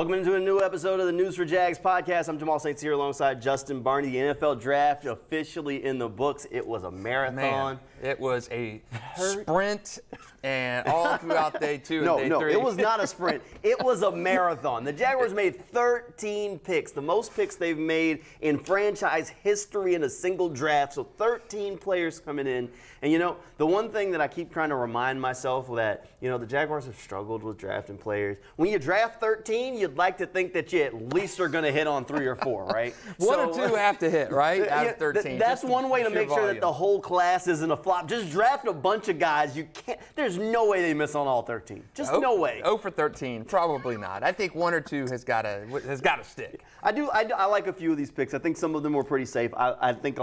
Welcome into a new episode of the News4JAGs podcast. I'm Jamal St here alongside Justin Barney. The NFL draft officially in the books. It was a marathon. Man, it was a sprint and all throughout day two and day three. It was not a sprint. It was a marathon. The Jaguars made 13 picks, the most picks they've made in franchise history in a single draft. So 13 players coming in. And, the one thing that I keep trying to remind myself that, the Jaguars have struggled with drafting players. When you draft 13, you'd like to think that you at least are going to hit on 3 or 4, right? One or two have to hit, right? Out of 13. That's one way to make sure that the whole class isn't a flop. Just draft a bunch of guys. You can't. There's no way they miss on all 13. Just no way. 0 for 13, probably not. I think 1 or 2 has got to stick. I like a few of these picks. I think some of them were pretty safe. I think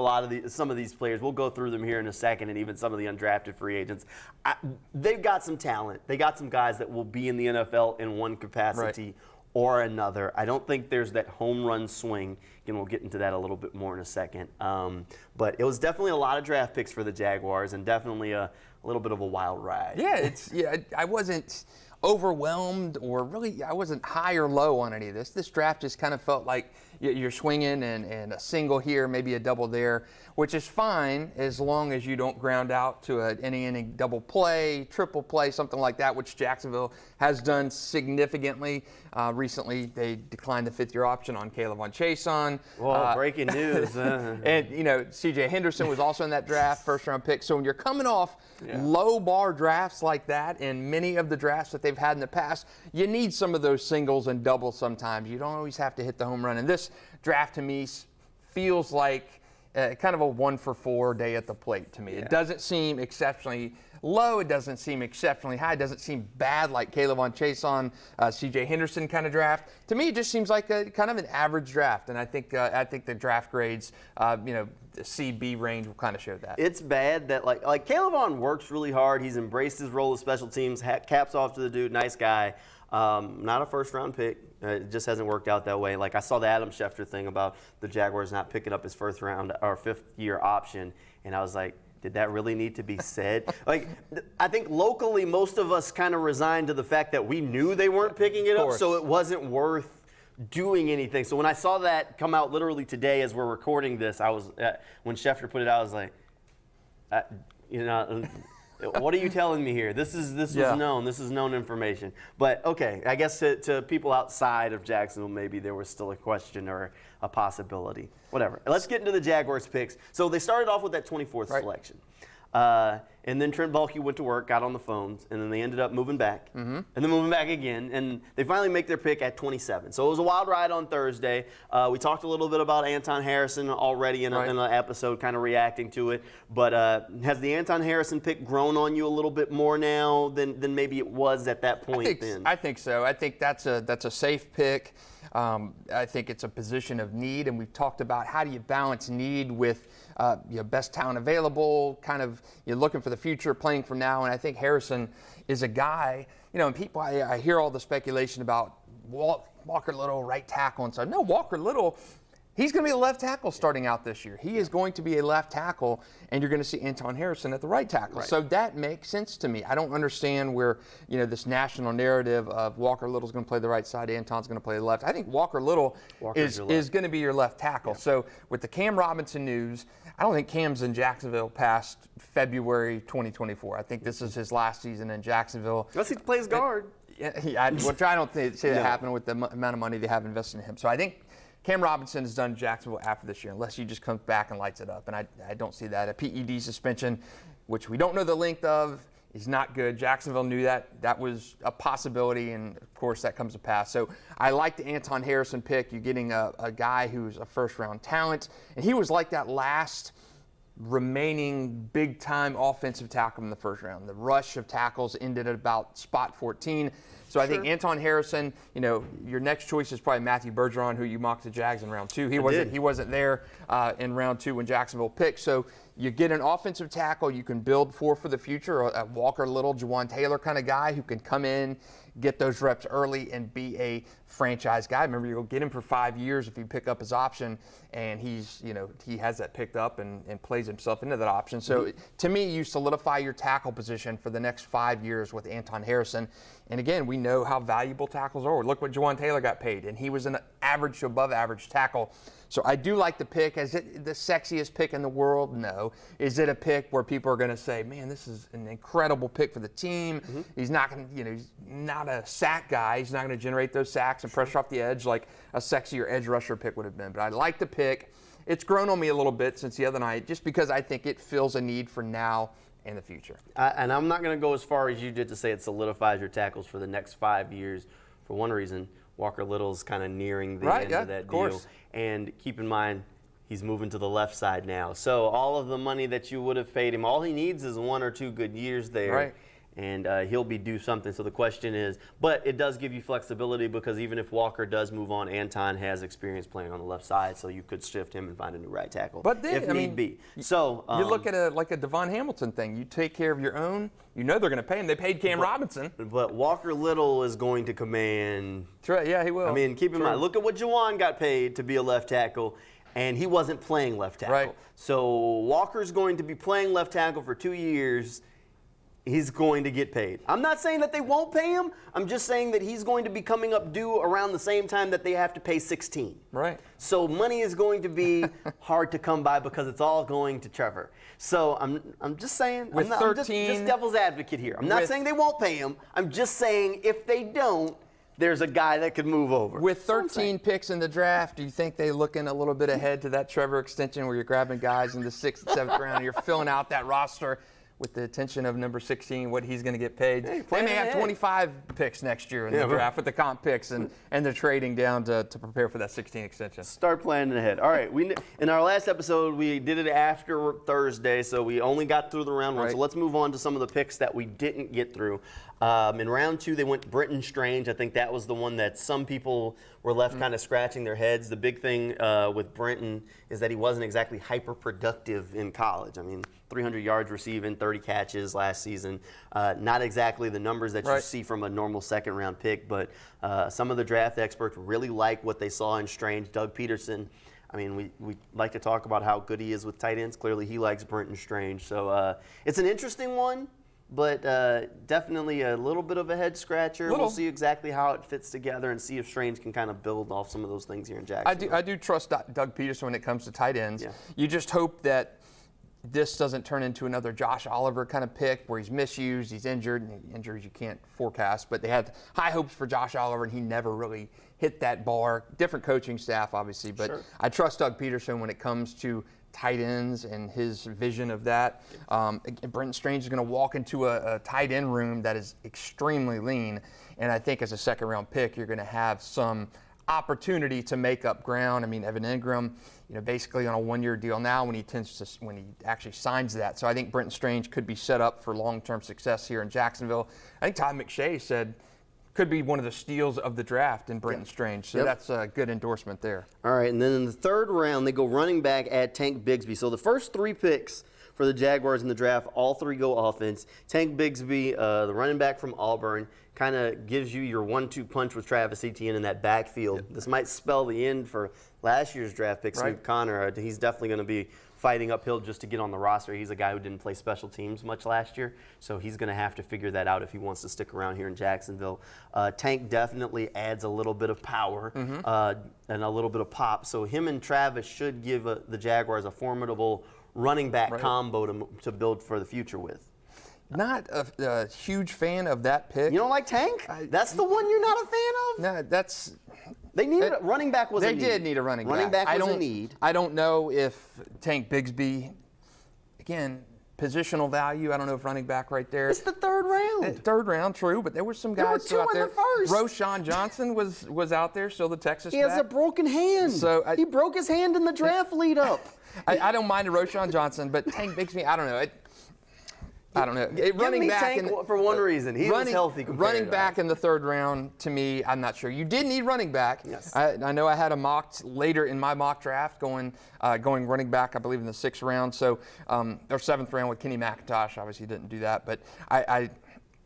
some of these players, we'll go through them here in a second, and even some of the undrafted free agents. They've got some talent. They got some guys that will be in the NFL in one capacity or another. I don't think there's that home run swing. Again, we'll get into that a little bit more in a second. But it was definitely a lot of draft picks for the Jaguars, and definitely a little bit of a wild ride. Yeah, I wasn't overwhelmed, or really I wasn't high or low on any of this. This draft just kind of felt like you're swinging and a single here, maybe a double there, which is fine as long as you don't ground out to an inning double play, triple play, something like that, which Jacksonville has done significantly. Recently, they declined the 5th-year option on Caleb Chason. Well, breaking news. And, C.J. Henderson was also in that draft, first-round pick. So when you're coming off low-bar drafts like that, in many of the drafts that they've had in the past, you need some of those singles and doubles sometimes. You don't always have to hit the home run. And this draft, to me, feels like kind of a 1 for 4 day at the plate to me. It doesn't seem exceptionally low. It doesn't seem exceptionally high. It doesn't seem bad like Caleb Chason, C.J. Henderson kind of draft. To me, it just seems like a kind of an average draft. And I think the draft grades, the C-B range will kind of show that. It's bad that like Caleb works really hard. He's embraced his role as special teams. Caps off to the dude. Nice guy. Not a first-round pick. It just hasn't worked out that way. Like, I saw the Adam Schefter thing about the Jaguars not picking up his 5th-year option, and I was like, did that really need to be said? Like, I think locally most of us kind of resigned to the fact that we knew they weren't picking it up, so it wasn't worth doing anything. So when I saw that come out literally today as we're recording this, I was when Schefter put it out, I was like, what are you telling me here? This was known. This is known information. But, okay, I guess to people outside of Jacksonville, maybe there was still a question or a possibility. Whatever. Let's get into the Jaguars picks. So they started off with that 24th selection. And then Trent Baalke went to work, got on the phones, and then they ended up moving back, and then moving back again, and they finally make their pick at 27. So it was a wild ride on Thursday. We talked a little bit about Anton Harrison already in an episode, kind of reacting to it. But has the Anton Harrison pick grown on you a little bit more now than maybe it was at that point then? I think so. I think that's a safe pick. I think it's a position of need, and we've talked about how do you balance need with your best talent available, kind of you're looking for the future, playing for now, and I think Harrison is a guy, and people, I hear all the speculation about Walker Little, right tackle, and so, no, Walker Little, he's going to be a left tackle starting out this year. He is going to be a left tackle, and you're going to see Anton Harrison at the right tackle. So that makes sense to me. I don't understand where, this national narrative of Walker Little's going to play the right side, Anton's going to play the left. I think Walker Little is going to be your left tackle. Yeah. So with the Cam Robinson news, I don't think Cam's in Jacksonville past February 2024. I think this is his last season in Jacksonville. Unless he plays guard. Which I don't think that happened with the amount of money they have invested in him. So I think Cam Robinson is done Jacksonville after this year, unless he just comes back and lights it up. And I don't see that. A PED suspension, which we don't know the length of, is not good. Jacksonville knew that. That was a possibility, and, of course, that comes to pass. So I like the Anton Harrison pick. You're getting a guy who's a first-round talent, and he was like that last remaining big-time offensive tackle in the first round. The rush of tackles ended at about spot 14. So I think Anton Harrison, your next choice is probably Matthew Bergeron, who you mocked the Jags in round 2. He wasn't there in round 2 when Jacksonville picked. So you get an offensive tackle you can build for the future, a Walker Little, Juwan Taylor kind of guy who can come in, get those reps early, and be a franchise guy. Remember, you'll get him for 5 years if you pick up his option, and he's, he has that picked up and plays himself into that option. So to me, you solidify your tackle position for the next 5 years with Anton Harrison. And again, we we know how valuable tackles are. Look what Juwan Taylor got paid, and he was an average to above average tackle. So I do like the pick. Is it the sexiest pick in the world? No. Is it a pick where people are going to say, man, this is an incredible pick for the team? He's not going to, he's not a sack guy. He's not going to generate those sacks and pressure off the edge like a sexier edge rusher pick would have been. But I like the pick. It's grown on me a little bit since the other night just because I think it fills a need for now and the future. And I'm not going to go as far as you did to say it solidifies your tackles for the next 5 years for one reason. Walker Little's kind of nearing the end of that deal. And keep in mind, he's moving to the left side now. So all of the money that you would have paid him, all he needs is 1 or 2 good years there. Right. And he'll be due something. So the question is, but it does give you flexibility because even if Walker does move on, Anton has experience playing on the left side, so you could shift him and find a new right tackle if need be. So you look at like a Devon Hamilton thing. You take care of your own. You know they're going to pay him. They paid Cam Robinson. But Walker Little is going to command. Yeah, he will. I mean, keep in mind, look at what Juwan got paid to be a left tackle, and he wasn't playing left tackle. Right. So Walker's going to be playing left tackle for 2 years. He's going to get paid. I'm not saying that they won't pay him. I'm just saying that he's going to be coming up due around the same time that they have to pay 16. Right. So money is going to be hard to come by because it's all going to Trevor. So I'm just saying, I'm just devil's advocate here. I'm not saying they won't pay him. I'm just saying if they don't, there's a guy that could move over. With 13 picks in the draft, do you think they're looking a little bit ahead to that Trevor extension where you're grabbing guys in the 6th and 7th round and you're filling out that roster with the attention of number 16, what he's going to get paid? They may have 25 picks next year in the draft with the comp picks and the trading down to prepare for that 16 extension. Start planning ahead. All right, in our last episode, we did it after Thursday, so we only got through the round 1. So let's move on to some of the picks that we didn't get through. In round 2, they went Brenton Strange. I think that was the one that some people were left kind of scratching their heads. The big thing with Brenton is that he wasn't exactly hyper-productive in college. I mean, 300 yards receiving, 30 catches last season. Not exactly the numbers that you see from a normal second-round pick, but some of the draft experts really like what they saw in Strange. Doug Peterson, I mean, we like to talk about how good he is with tight ends. Clearly, he likes Brenton Strange. So it's an interesting one. But definitely a little bit of a head scratcher. We'll see exactly how it fits together and see if Strange can kind of build off some of those things here in Jacksonville. I do trust Doug Peterson when it comes to tight ends. Yeah. You just hope that this doesn't turn into another Josh Oliver kind of pick where he's misused, he's injured, and injuries you can't forecast. But they had high hopes for Josh Oliver, and he never really hit that bar. Different coaching staff, obviously, but I trust Doug Peterson when it comes to tight ends and his vision of that. Brenton Strange is going to walk into a tight end room that is extremely lean, and I think as a second-round pick, you're going to have some opportunity to make up ground. I mean, Evan Ingram, basically on a 1-year deal now when he actually signs that. So I think Brenton Strange could be set up for long-term success here in Jacksonville. I think Todd McShay said could be one of the steals of the draft in Brenton Strange. So that's a good endorsement there. All right, and then in the 3rd round, they go running back at Tank Bigsby. So the first 3 picks for the Jaguars in the draft, all 3 go offense. Tank Bigsby, the running back from Auburn, kind of gives you your 1-2 punch with Travis Etienne in that backfield. This might spell the end for last year's draft pick, Snoop Connor. He's definitely going to be fighting uphill just to get on the roster. He's a guy who didn't play special teams much last year, so he's going to have to figure that out if he wants to stick around here in Jacksonville. Tank definitely adds a little bit of power and a little bit of pop, so him and Travis should give the Jaguars a formidable running back combo to build for the future with. Not a huge fan of that pick. You don't like Tank? That's the one you're not a fan of? No, that's... They needed a running back was a need. They did need a running back. Running back was a need. I don't know if Tank Bigsby, again, positional value. I don't know if running back right there. It's the 3rd round. 3rd round, true, but there were some guys still out there. Roschon Johnson was out there, still the Texas back. He has a broken hand. So he broke his hand in the draft lead up. I don't mind a Roschon Johnson, but Tank Bigsby, I don't know. Running back for one reason. He was healthy. Running back in the 3rd round, to me, I'm not sure. You did need running back. Yes. I know I had a mock later in my mock draft going running back, I believe, in the 6th round. So, or 7th round with Kenny McIntosh. Obviously, didn't do that. But I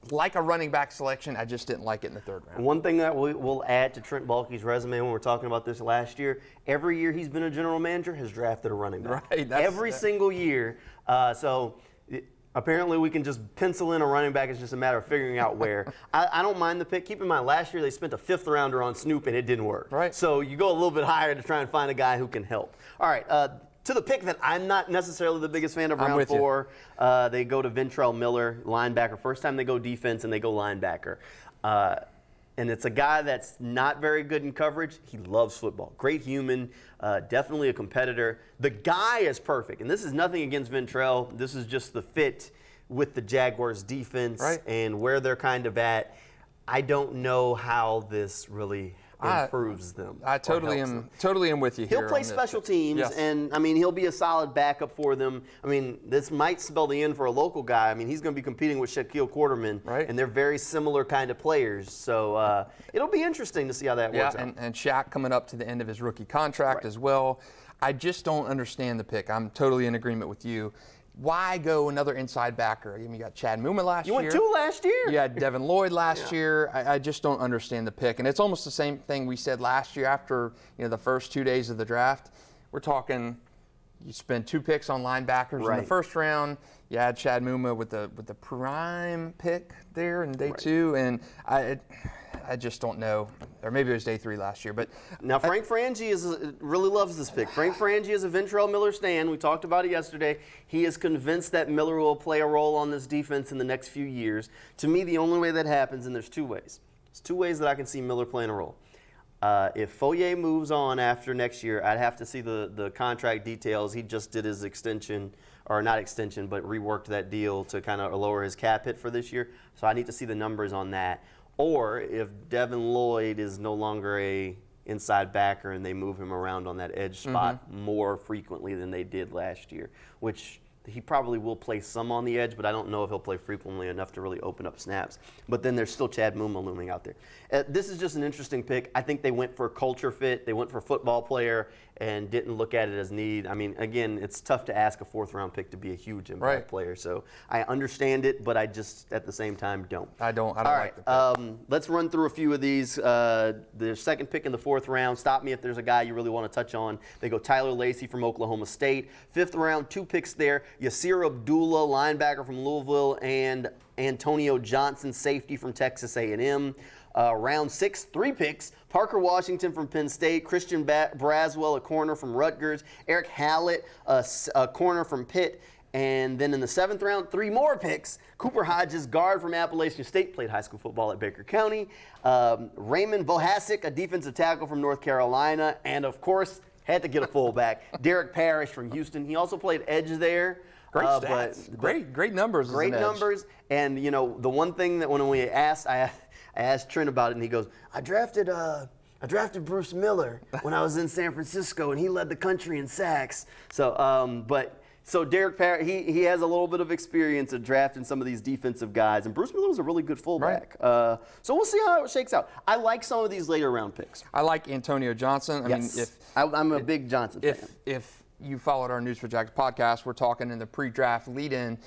like a running back selection. I just didn't like it in the 3rd round. One thing that we'll add to Trent Baalke's resume when we're talking about this last year, every year he's been a general manager has drafted a running back. Right. Every single year. Apparently, we can just pencil in a running back. It's just a matter of figuring out where. I don't mind the pick. Keep in mind, last year they spent a 5th rounder on Snoop, and it didn't work. Right. So you go a little bit higher to try and find a guy who can help. All right. To the pick that I'm not necessarily the biggest fan of round 4, they go to Ventrell Miller, linebacker. First time they go defense, and they go linebacker. And it's a guy that's not very good in coverage. He loves football. Great human, definitely a competitor. The guy is perfect. And this is nothing against Ventrell. This is just the fit with the Jaguars defense and where they're kind of at. I don't know how this really improves them. I totally am with you here. He'll play special teams, and I mean he'll be a solid backup for them. I mean this might spell the end for a local guy. I mean he's going to be competing with Shaquille Quarterman, and they're very similar kind of players. So it'll be interesting to see how that works out. And Shaq coming up to the end of his rookie contract as well. I just don't understand the pick. I'm totally in agreement with you. Why go another inside backer? I mean, you got Chad Muma last year. You went 2 last year. You had Devin Lloyd last year. I just don't understand the pick. And it's almost the same thing we said last year after the first 2 days of the draft. We're talking you spend 2 picks on linebackers in the first round. You had Chad Muma with the prime pick there in day 2. And I just don't know. Or maybe it was day 3 last year. But now Frank Frangie really loves this pick. Frank Frangie is a Ventrell Miller stan. We talked about it yesterday. He is convinced that Miller will play a role on this defense in the next few years. To me, the only way that happens, and there's 2 ways. There's 2 ways that I can see Miller playing a role. If Foye moves on after next year, I'd have to see the contract details. He just did his extension, or not extension, but reworked that deal to kind of lower his cap hit for this year. So I need to see the numbers on that. Or if Devin Lloyd is no longer a inside backer and they move him around on that edge spot more frequently than they did last year, which he probably will play some on the edge, but I don't know if he'll play frequently enough to really open up snaps. But then there's still Chad Muma looming out there. This is just an interesting pick. I think they went for culture fit. They went for football player and didn't look at it as need. I mean, again, it's tough to ask a 4th-round pick to be a huge impact player. So I understand it, but I just, at the same time, don't. I don't All like the pick. Let's run through a few of these. The second pick in the 4th round. Stop me if there's a guy you really want to touch on. They go Tyler Lacey from Oklahoma State. 5th round, 2 picks there. Yasir Abdullah, linebacker from Louisville, and Antonio Johnson, safety from Texas A&M. Round 6, 3 picks. Parker Washington from Penn State, Christian Braswell, a corner from Rutgers, Eric Hallett, a corner from Pitt, and then in the 7th round, 3 more picks. Cooper Hodges, guard from Appalachian State, played high school football at Baker County. Raymond Vohasek, a defensive tackle from North Carolina, and of course, had to get a fullback, Derek Parrish from Houston. He also played edge there. Great stats. Great numbers. Great numbers. And the one thing that when we asked, I asked Trent about it, and he goes, I drafted Bruce Miller when I was in San Francisco, and he led the country in sacks. So Derek Parrish, he has a little bit of experience at drafting some of these defensive guys, and Bruce Miller was a really good fullback. So we'll see how it shakes out. I like some of these later round picks. I like Antonio Johnson. I'm a big Johnson fan. If you followed our News4JAGs podcast, we're talking in the pre-draft lead-in.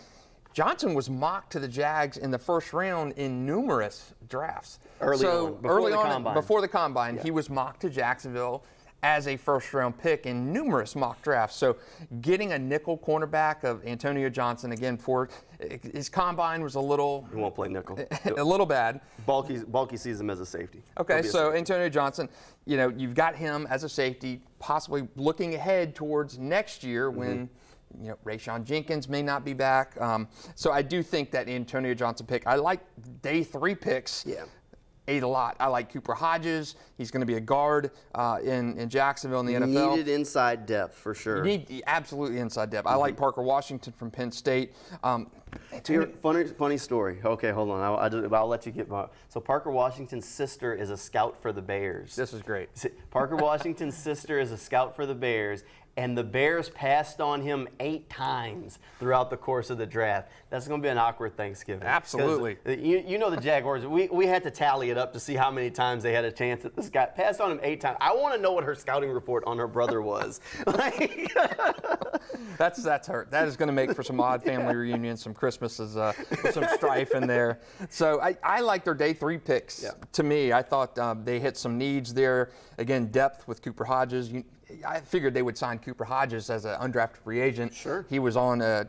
Johnson was mocked to the Jags in the 1st round in numerous drafts. Early on, before the combine, he was mocked to Jacksonville as a 1st-round pick in numerous mock drafts. So getting a nickel cornerback of Antonio Johnson, again, for his combine was a little... He won't play nickel. A little bad. Bulky sees him as a safety. Okay, so Antonio Johnson, you've got him as a safety, possibly looking ahead towards next year when... Rayshon Jenkins may not be back. So I do think that Antonio Johnson pick, I like day 3 picks. A lot. I like Cooper Hodges. He's going to be a guard in Jacksonville in the NFL. Needed inside depth for sure. You need absolutely inside depth. I like Parker Washington from Penn State. Funny story. Okay, hold on. I'll let you get more. So Parker Washington's sister is a scout for the Bears. This is great. Parker Washington's sister is a scout for the Bears, and the Bears passed on him 8 times throughout the course of the draft. That's going to be an awkward Thanksgiving. Absolutely. You know the Jaguars, we had to tally it up to see how many times they had a chance at this guy. Passed on him 8 times. I want to know what her scouting report on her brother was. That's hurt. That is going to make for some odd family reunions, some Christmases, some strife in there. So I like their day 3 picks. To me, I thought they hit some needs there. Again, depth with Cooper Hodges. I figured they would sign Cooper Hodges as an undrafted free agent. Sure. He was on a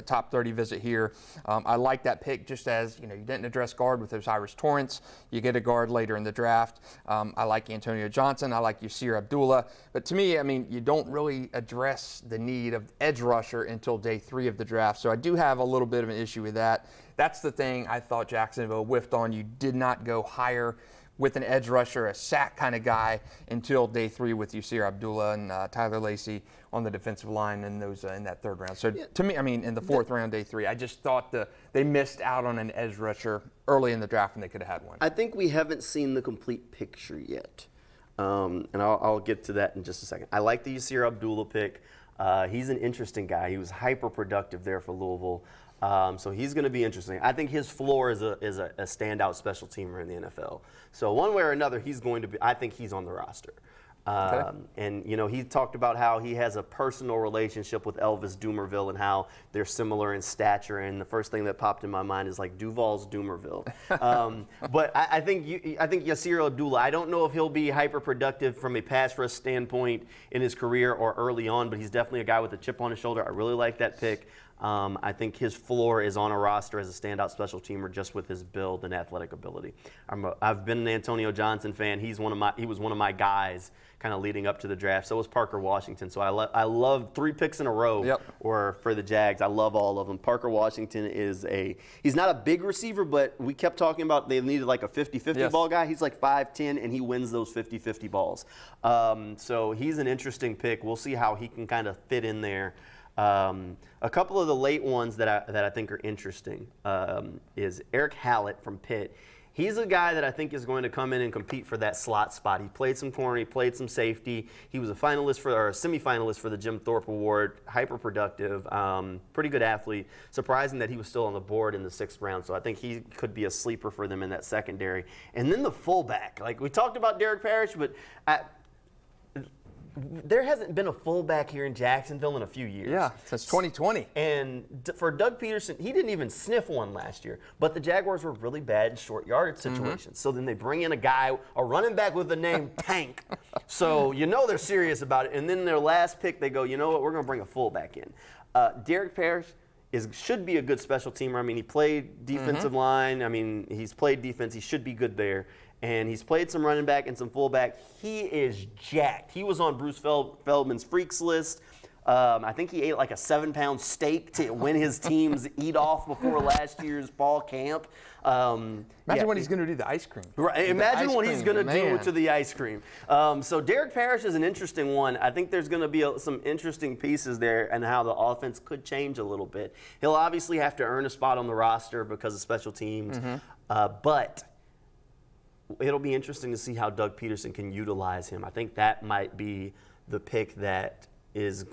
top 30 visit here. I like that pick just as, you didn't address guard with Osiris Torrance. You get a guard later in the draft. I like Antonio Johnson. I like Yasir Abdullah. But to me, I mean, you don't really address the need of edge rusher until day 3 of the draft. So I do have a little bit of an issue with that. That's the thing I thought Jacksonville whiffed on. You did not go higher with an edge rusher, a sack kind of guy, until day 3 with Yasir Abdullah and Tyler Lacey on the defensive line in that 3rd round. So to me, I mean, in the 4th round, day 3, I just thought they missed out on an edge rusher early in the draft when they could have had one. I think we haven't seen the complete picture yet, and I'll get to that in just a second. I like the Yasir Abdullah pick. He's an interesting guy. He was hyper productive there for Louisville. So he's going to be interesting. I think his floor is a standout special teamer in the NFL. So one way or another, he's going to be. I think he's on the roster. Okay. And he talked about how he has a personal relationship with Elvis Dumervil and how they're similar in stature. And the first thing that popped in my mind is like Duval's Dumervil. But I think Yasir Abdullah. I don't know if he'll be hyper productive from a pass rush standpoint in his career or early on, but he's definitely a guy with a chip on his shoulder. I really like that pick. I think his floor is on a roster as a standout special teamer just with his build and athletic ability. I've been an Antonio Johnson fan. He was one of my guys kind of leading up to the draft. So was Parker Washington. So I love 3 picks in a row or for the Jags. I love all of them. Parker Washington he's not a big receiver, but we kept talking about they needed like a 50-50 ball guy. He's like 5'10", and he wins those 50-50 balls. So he's an interesting pick. We'll see how he can kind of fit in there. A couple of the late ones that I think are interesting is Eric Hallett from Pitt. He's a guy that I think is going to come in and compete for that slot spot. He played some corner, he played some safety. He was a semifinalist for the Jim Thorpe Award. Hyper productive, pretty good athlete. Surprising that he was still on the board in the 6th round. So I think he could be a sleeper for them in that secondary. And then the fullback, like we talked about Derek Parrish, but there hasn't been a fullback here in Jacksonville in a few years. Yeah, since 2020. And for Doug Peterson, he didn't even sniff one last year. But the Jaguars were really bad in short yardage situations. So then they bring in a running back with the name Tank. So they're serious about it. And then their last pick, they go, you know what, we're going to bring a fullback in. Derek Parrish should be a good special teamer. I mean, he played defensive line. I mean, he's played defense. He should be good there. And he's played some running back and some fullback. He is jacked. He was on Bruce Feldman's Freaks list. I think he ate like a 7-pound steak to win his team's eat-off before last year's fall camp. Imagine what he's going to do to the ice cream. Right. Imagine what he's going to do to the ice cream. So Derek Parrish is an interesting one. I think there's going to be some interesting pieces there and how the offense could change a little bit. He'll obviously have to earn a spot on the roster because of special teams. But it'll be interesting to see how Doug Peterson can utilize him. I think that might be the pick that has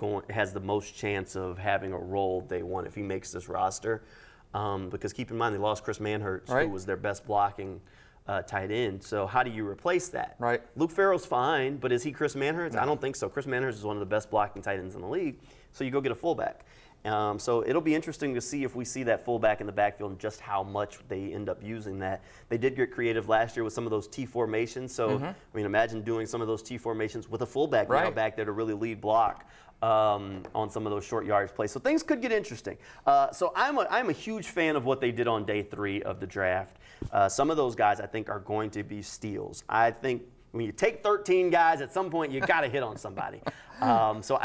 the most chance of having a role day 1 if he makes this roster. Because keep in mind, they lost Chris Manhertz, who was their best blocking tight end. So how do you replace that? Right. Luke Farrell's fine, but is he Chris Manhertz? No. I don't think so. Chris Manhertz is one of the best blocking tight ends in the league. So you go get a fullback. So it'll be interesting to see if we see that fullback in the backfield and just how much they end up using that. They did get creative last year with some of those T formations. So I mean, imagine doing some of those T formations with a fullback back there to really lead block on some of those short yardage plays. So things could get interesting. So I'm a huge fan of what they did on day 3 of the draft. Some of those guys I think are going to be steals. I think when you take 13 guys, at some point you got to hit on somebody. So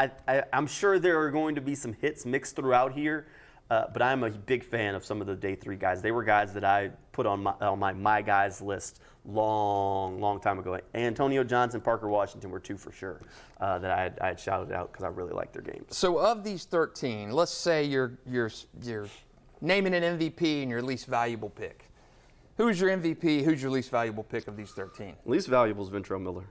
I'm sure there are going to be some hits mixed throughout here, but I'm a big fan of some of the day 3 guys. They were guys that I put on my guys list long time ago. Antonio Johnson, Parker Washington were 2 for sure that I had shouted out because I really liked their games. So of these 13, let's say you're naming an MVP and your least valuable pick. Who's your MVP? Who's your least valuable pick of these 13? Least valuable is Ventrell Miller.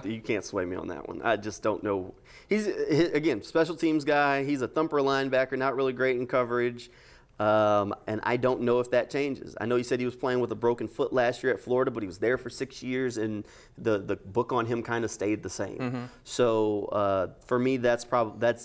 You can't sway me on that one. I just don't know. He's again, special teams guy. He's a thumper linebacker, not really great in coverage. And I don't know if that changes. I know you said he was playing with a broken foot last year at Florida, but he was there for 6 years, and the book on him kind of stayed the same. So for me, that's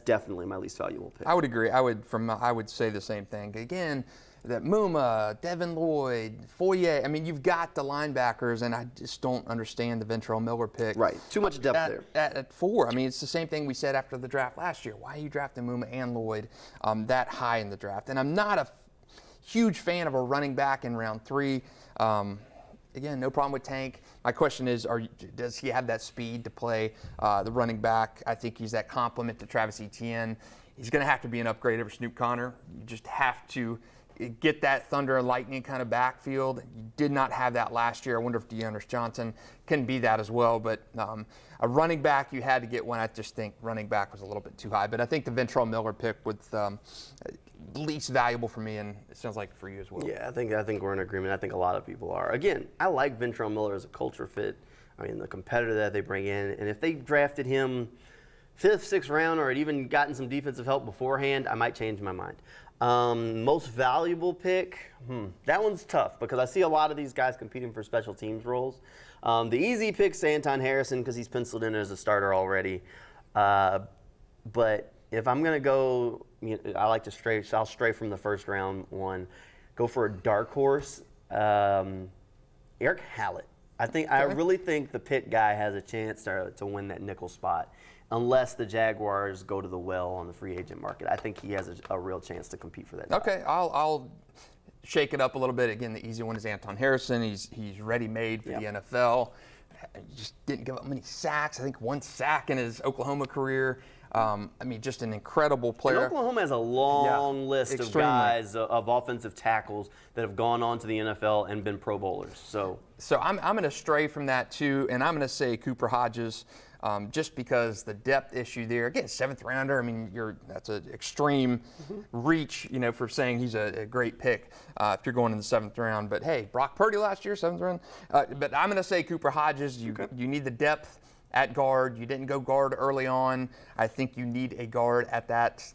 definitely my least valuable pick. I would agree. I would say the same thing. Again, that Muma, Devin Lloyd, Foye. I mean, you've got the linebackers, and I just don't understand the Ventrell Miller pick. Right. Too much depth there. At 4. I mean, it's the same thing we said after the draft last year. Why are you drafting Muma and Lloyd that high in the draft? And I'm not a huge fan of a running back in round 3. Again, no problem with Tank. My question is, does he have that speed to play the running back? I think he's that complement to Travis Etienne. He's going to have to be an upgrade over Snoop Connor. You just have to get that thunder and lightning kind of backfield. You did not have that last year. I wonder if DeAndre Johnson can be that as well. But a running back, you had to get one. I just think running back was a little bit too high. But I think the Ventrell Miller pick was least valuable for me, and it sounds like for you as well. Yeah, I think we're in agreement. I think a lot of people are. Again, I like Ventrell Miller as a culture fit. I mean, the competitor that they bring in, and if they drafted him 5th, 6th round, or had even gotten some defensive help beforehand, I might change my mind. Most valuable pick, that one's tough because I see a lot of these guys competing for special teams roles. The easy pick's Anton Harrison because he's penciled in as a starter already. But if I'm going to go, I like to I'll stray from the first round one. Go for a dark horse, Eric Hallett. I really think the Pitt guy has a chance to win that nickel spot, unless the Jaguars go to the well on the free agent market. I think he has a real chance to compete for that job. Okay, I'll shake it up a little bit. Again, the easy one is Anton Harrison. He's ready-made for the NFL. He just didn't give up many sacks. I think 1 sack in his Oklahoma career. I mean, just an incredible player. And Oklahoma has a long list of guys, of offensive tackles that have gone on to the NFL and been Pro Bowlers. So I'm going to stray from that too, and I'm going to say Cooper Hodges, just because the depth issue there. Again, 7th rounder. I mean, that's an extreme reach, for saying he's a great pick if you're going in the 7th round. But hey, Brock Purdy last year, 7th round. But I'm going to say Cooper Hodges. You need the depth at guard. You didn't go guard early on. I think you need a guard at that.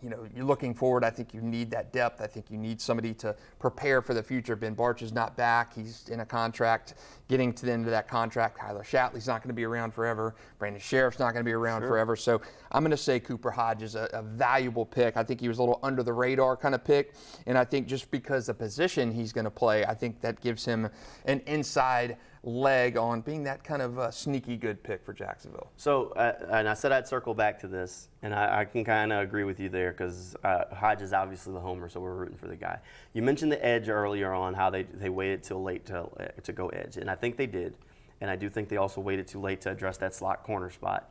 You're looking forward. I think you need that depth. I think you need somebody to prepare for the future. Ben Barch is not back. He's in a contract, getting to the end of that contract. Tyler Shatley's not going to be around forever. Brandon Sheriff's not going to be around forever. So I'm going to say Cooper Hodges, a valuable pick. I think he was a little under the radar kind of pick. And I think just because the position he's going to play, I think that gives him an inside leg on being that kind of sneaky good pick for Jacksonville. So, and I said I'd circle back to this, and I can kind of agree with you there because Hodges is obviously the homer, so we're rooting for the guy. You mentioned the edge earlier on, how they waited till late to go edge, and I think they did, and I do think they also waited too late to address that slot corner spot.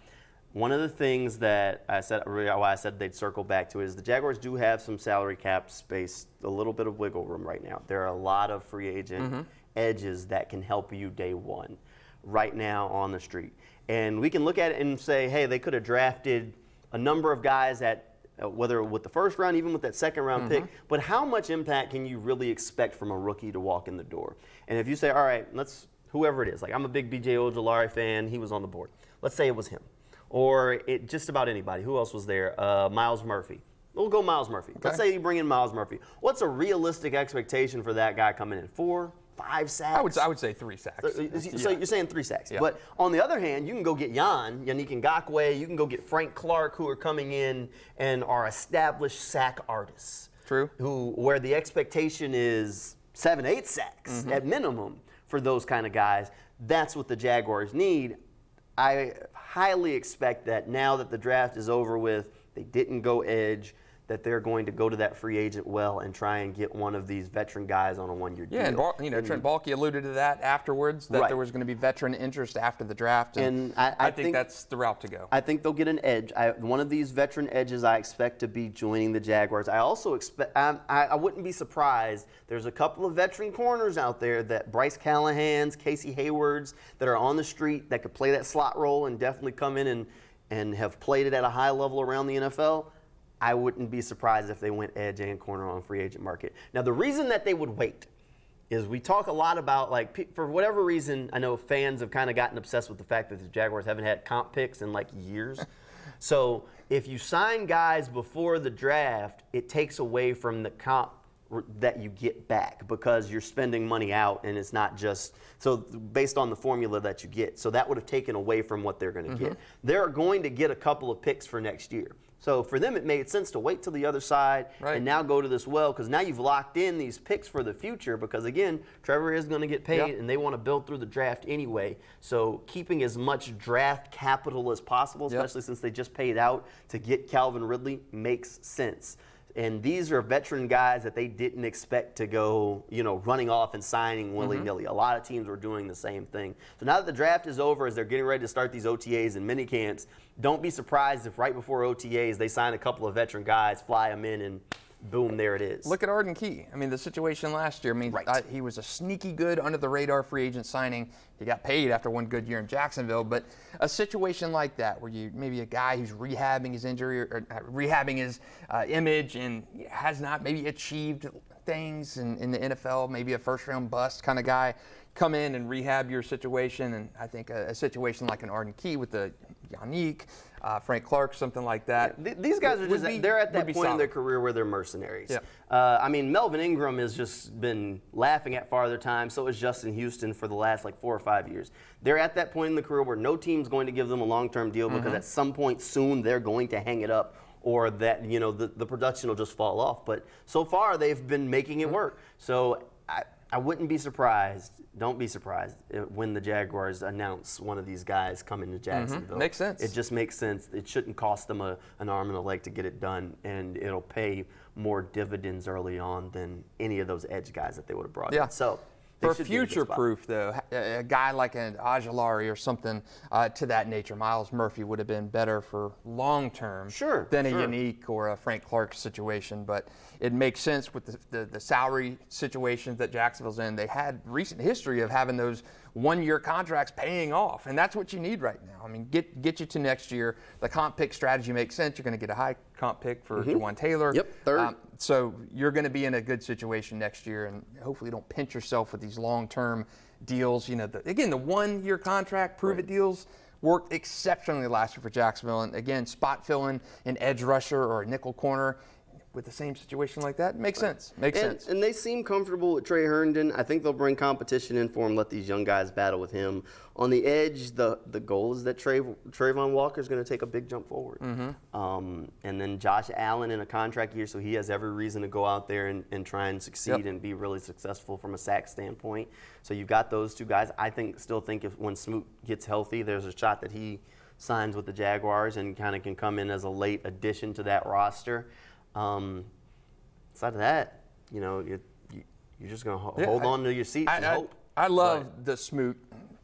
One of the things that I said, why I said they'd circle back to it, is the Jaguars do have some salary cap space, a little bit of wiggle room right now. There are a lot of free agent edges that can help you day one right now on the street. And we can look at it and say, hey, they could have drafted a number of guys at whether with the first round, even with that second round pick, but how much impact can you really expect from a rookie to walk in the door? And if you say, all right, whoever it is, like I'm a big B.J. Ojolari fan, he was on the board. Let's say it was him. Or just about anybody. Who else was there? Miles Murphy. We'll go Miles Murphy. Okay. Let's say you bring in Miles Murphy. What's a realistic expectation for that guy coming in? 4, 5 sacks? I would say 3 sacks. So you're saying 3 sacks. Yeah. But on the other hand, you can go get Yannick Ngakoue, you can go get Frank Clark, who are coming in and are established sack artists. True. Where the expectation is 7, 8 sacks at minimum for those kind of guys. That's what the Jaguars need. I highly expect that now that the draft is over with, they didn't go edge, that they're going to go to that free agent well and try and get one of these veteran guys on a 1-year deal. Yeah, and Trent Baalke alluded to that afterwards, that there was going to be veteran interest after the draft. And I think that's the route to go. I think they'll get an edge. One of these veteran edges I expect to be joining the Jaguars. I also expect, I wouldn't be surprised, there's a couple of veteran corners out there, that Bryce Callahan's, Casey Hayward's, that are on the street that could play that slot role and definitely come in and have played it at a high level around the NFL. I wouldn't be surprised if they went edge and corner on free agent market. Now, the reason that they would wait is we talk a lot about, like, for whatever reason, I know fans have kind of gotten obsessed with the fact that the Jaguars haven't had comp picks in, like, years. So if you sign guys before the draft, it takes away from the comp that you get back because you're spending money out and it's not just so based on the formula that you get. So that would have taken away from what they're going to get. They're going to get a couple of picks for next year. So for them, it made sense to wait till the other side and now go to this well, because now you've locked in these picks for the future, because again, Trevor is going to get paid and they want to build through the draft anyway. So keeping as much draft capital as possible, especially since they just paid out to get Calvin Ridley, makes sense. And these are veteran guys that they didn't expect to go, running off and signing willy-nilly. A lot of teams were doing the same thing. So now that the draft is over, as they're getting ready to start these OTAs and mini camps, don't be surprised if right before OTAs they sign a couple of veteran guys, fly them in, and boom, there it is. Look at Arden Key. I mean, the situation last year. I mean, he was a sneaky good, under-the-radar free agent signing. He got paid after one good year in Jacksonville. But a situation like that, where maybe a guy who's rehabbing his injury or rehabbing his image and has not maybe achieved things in the NFL, maybe a first-round bust kind of guy, come in and rehab your situation. And I think a situation like an Arden Key with the Yannick, Frank Clark, something like that. Yeah, these guys are they're at that point in their career where they're mercenaries. Yeah. I mean, Melvin Ingram has just been laughing at Father Time. So is Justin Houston for the last 4 or 5 years. They're at that point in the career where no team's going to give them a long-term deal because at some point soon they're going to hang it up, or that, the production will just fall off. But so far they've been making it work. So I wouldn't be surprised, don't be surprised, when the Jaguars announce one of these guys coming to Jacksonville. Makes sense. It just makes sense. It shouldn't cost them an arm and a leg to get it done, and it'll pay more dividends early on than any of those edge guys that they would have brought in. So for future-proof, though, a guy like an Aguilari or something to that nature, Miles Murphy would have been better for long-term than a Yannick or a Frank Clark situation. But it makes sense with the salary situations that Jacksonville's in. They had recent history of having those one-year contracts paying off, and that's what you need right now. I mean, get you to next year. The comp pick strategy makes sense. You're going to get a high comp pick for Jawan Taylor. Yep, third. So you're going to be in a good situation next year, and hopefully don't pinch yourself with these long-term deals. Again, the one-year contract, prove-it deals worked exceptionally last year for Jacksonville. And again, spot filling an edge rusher or a nickel corner with the same situation like that makes sense. Makes sense. And they seem comfortable with Trey Herndon. I think they'll bring competition in for him, let these young guys battle with him. On the edge, the goal is that Trayvon Walker is going to take a big jump forward. And then Josh Allen in a contract year, so he has every reason to go out there and try and succeed and be really successful from a sack standpoint. So you've got those two guys. I still think when Smoot gets healthy, there's a shot that he signs with the Jaguars and kind of can come in as a late addition to that roster. Aside of that, you're just going to hold on to your seats and hope. I love the Smoot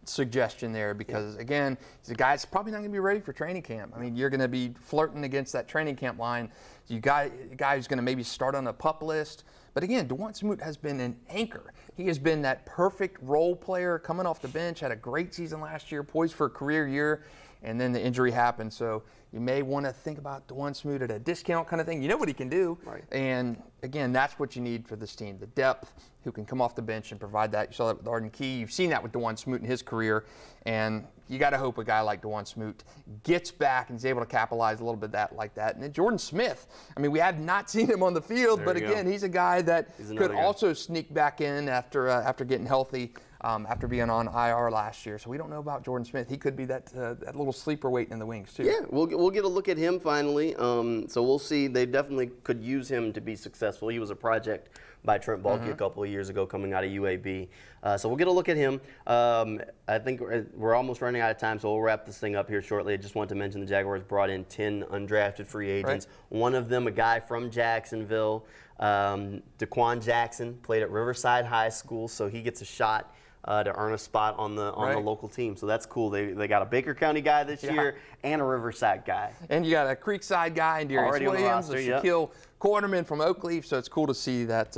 suggestion there because, again, he's a guy that's probably not going to be ready for training camp. I mean, you're going to be flirting against that training camp line. You got a guy who's going to maybe start on a PUP list. But again, DeJuan Smoot has been an anchor. He has been that perfect role player coming off the bench, had a great season last year, poised for a career year, and then the injury happened. So you may want to think about DeJuan Smoot at a discount kind of thing. You know what he can do. Right. And again, that's what you need for this team. The depth, who can come off the bench and provide that. You saw that with Arden Key. You've seen that with DeJuan Smoot in his career. And you got to hope a guy like DeJuan Smoot gets back and is able to capitalize a little bit like that. And then Jordan Smith, I mean, we have not seen him on the field, but again, he's a guy that could also sneak back in after getting healthy, after being on IR last year. So we don't know about Jordan Smith. He could be that little sleeper waiting in the wings too. Yeah, we'll get a look at him finally. So we'll see. They definitely could use him to be successful. He was a project by Trent Baalke a couple of years ago coming out of UAB. So we'll get a look at him. I think we're almost running out of time, so we'll wrap this thing up here shortly. I just wanted to mention the Jaguars brought in 10 undrafted free agents. One of them, a guy from Jacksonville, Daquan Jackson, played at Riverside High School, so he gets a shot to earn a spot on the local team. So that's cool. They got a Baker County guy this year and a Riverside guy. And you got a Creekside guy, and Darius Williams, a Shaquille Quarterman from Oakleaf. So it's cool to see that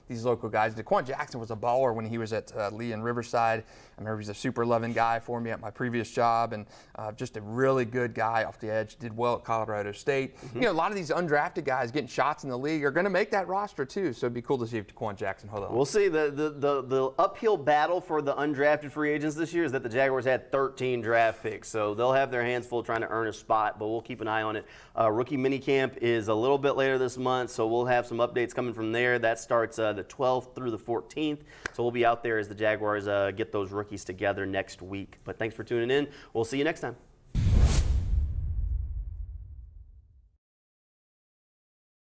these local guys. Daquan Jackson was a baller when he was at Lee and Riverside. I remember he's a super loving guy for me at my previous job, and just a really good guy off the edge. Did well at Colorado State. A lot of these undrafted guys getting shots in the league are going to make that roster too. So it'd be cool to see if Daquan Jackson hold on. We'll see. The uphill battle for the undrafted free agents this year is that the Jaguars had 13 draft picks, so they'll have their hands full trying to earn a spot. But we'll keep an eye on it. Rookie minicamp is a little bit later this month, so we'll have some updates coming from there. That starts the 12th through the 14th. So we'll be out there as the Jaguars get those rookies together next week. But thanks for tuning in. We'll see you next time.